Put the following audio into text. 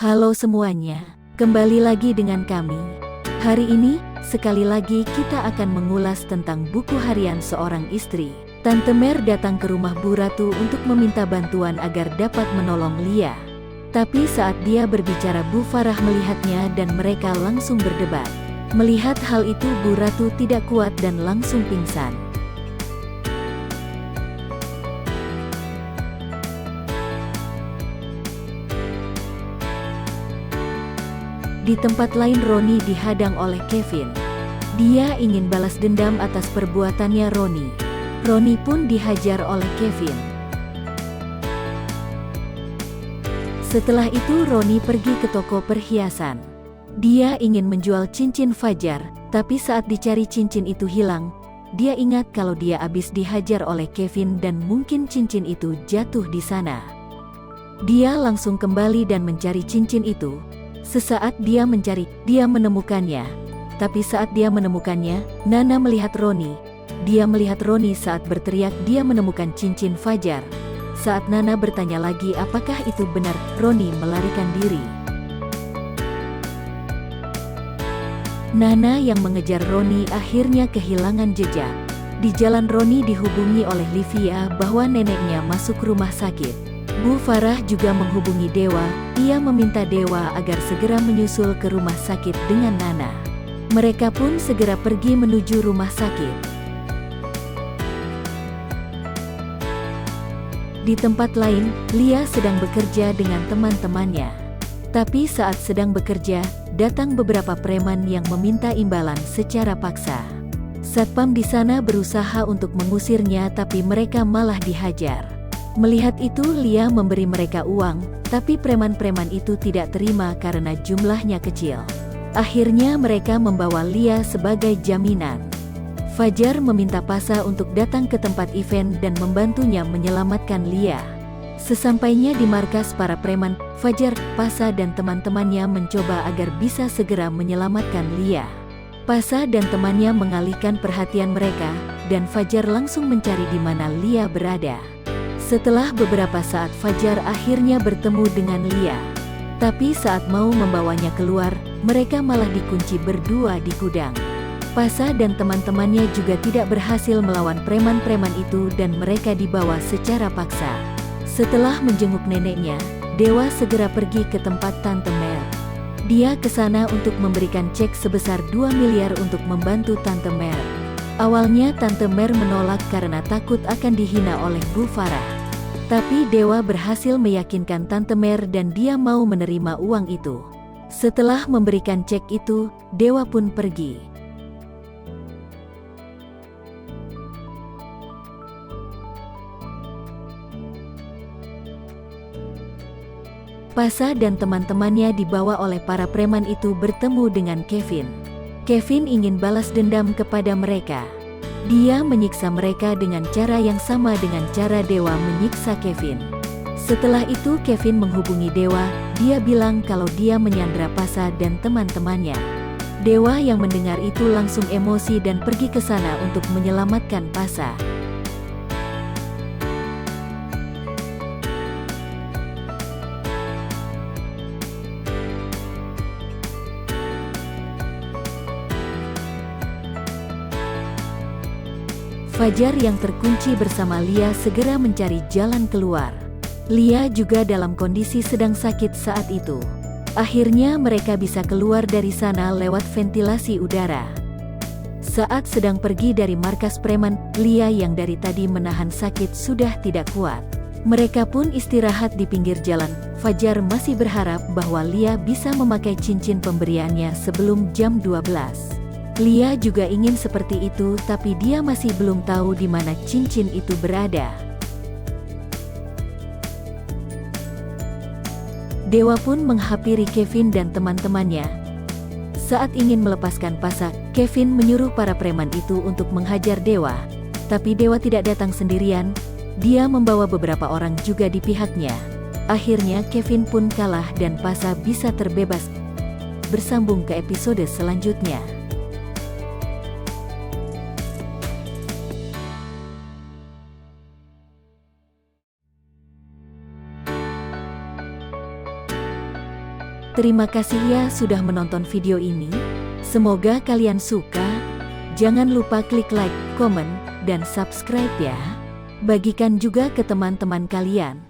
Halo semuanya, kembali lagi dengan kami. Hari ini, sekali lagi kita akan mengulas tentang buku harian seorang istri. Tante Mer datang ke rumah Bu Ratu untuk meminta bantuan agar dapat menolong Lia. Tapi saat dia berbicara, Bu Farah melihatnya dan mereka langsung berdebat. Melihat hal itu, Bu Ratu tidak kuat dan langsung pingsan. Di tempat lain, Roni dihadang oleh Kevin. Dia ingin balas dendam atas perbuatannya Roni. Roni pun dihajar oleh Kevin. Setelah itu Roni pergi ke toko perhiasan. Dia ingin menjual cincin Fajar, tapi saat dicari cincin itu hilang. Dia ingat kalau dia habis dihajar oleh Kevin dan mungkin cincin itu jatuh di sana. Dia langsung kembali dan mencari cincin itu. Sesaat dia mencari, dia menemukannya. Tapi saat dia menemukannya, Nana melihat Roni. Dia melihat Roni saat berteriak dia menemukan cincin Fajar. Saat Nana bertanya lagi apakah itu benar, Roni melarikan diri. Nana yang mengejar Roni akhirnya kehilangan jejak. Di jalan Roni dihubungi oleh Livia bahwa neneknya masuk rumah sakit. Bu Farah juga menghubungi Dewa. Ia meminta Dewa agar segera menyusul ke rumah sakit dengan Nana. Mereka pun segera pergi menuju rumah sakit. Di tempat lain, Lia sedang bekerja dengan teman-temannya. Tapi saat sedang bekerja, datang beberapa preman yang meminta imbalan secara paksa. Satpam di sana berusaha untuk mengusirnya, tapi mereka malah dihajar. Melihat itu, Lia memberi mereka uang, tapi preman-preman itu tidak terima karena jumlahnya kecil. Akhirnya mereka membawa Lia sebagai jaminan. Fajar meminta Pasa untuk datang ke tempat event dan membantunya menyelamatkan Lia. Sesampainya di markas para preman, Fajar, Pasa dan teman-temannya mencoba agar bisa segera menyelamatkan Lia. Pasa dan temannya mengalihkan perhatian mereka, dan Fajar langsung mencari di mana Lia berada. Setelah beberapa saat, Fajar akhirnya bertemu dengan Lia. Tapi saat mau membawanya keluar, mereka malah dikunci berdua di gudang. Pasa dan teman-temannya juga tidak berhasil melawan preman-preman itu dan mereka dibawa secara paksa. Setelah menjenguk neneknya, Dewa segera pergi ke tempat Tante Mer. Dia ke sana untuk memberikan cek sebesar 2 miliar untuk membantu Tante Mer. Awalnya Tante Mer menolak karena takut akan dihina oleh Bu Farah. Tapi Dewa berhasil meyakinkan Tante Mer dan dia mau menerima uang itu. Setelah memberikan cek itu, Dewa pun pergi. Pasa dan teman-temannya dibawa oleh para preman itu bertemu dengan Kevin. Kevin ingin balas dendam kepada mereka. Dia menyiksa mereka dengan cara yang sama dengan cara Dewa menyiksa Kevin. Setelah itu Kevin menghubungi Dewa. Dia bilang kalau dia menyandra Pasa dan teman-temannya. Dewa yang mendengar itu langsung emosi dan pergi ke sana untuk menyelamatkan Pasa. Fajar yang terkunci bersama Lia segera mencari jalan keluar. Lia juga dalam kondisi sedang sakit saat itu. Akhirnya mereka bisa keluar dari sana lewat ventilasi udara. Saat sedang pergi dari markas preman, Lia yang dari tadi menahan sakit sudah tidak kuat. Mereka pun istirahat di pinggir jalan. Fajar masih berharap bahwa Lia bisa memakai cincin pemberiannya sebelum jam 12. Lia juga ingin seperti itu, tapi dia masih belum tahu di mana cincin itu berada. Dewa pun menghampiri Kevin dan teman-temannya. Saat ingin melepaskan Pasa, Kevin menyuruh para preman itu untuk menghajar Dewa. Tapi Dewa tidak datang sendirian, dia membawa beberapa orang juga di pihaknya. Akhirnya Kevin pun kalah dan Pasa bisa terbebas. Bersambung ke episode selanjutnya. Terima kasih ya sudah menonton video ini. Semoga kalian suka. Jangan lupa klik like, komen, dan subscribe ya. Bagikan juga ke teman-teman kalian.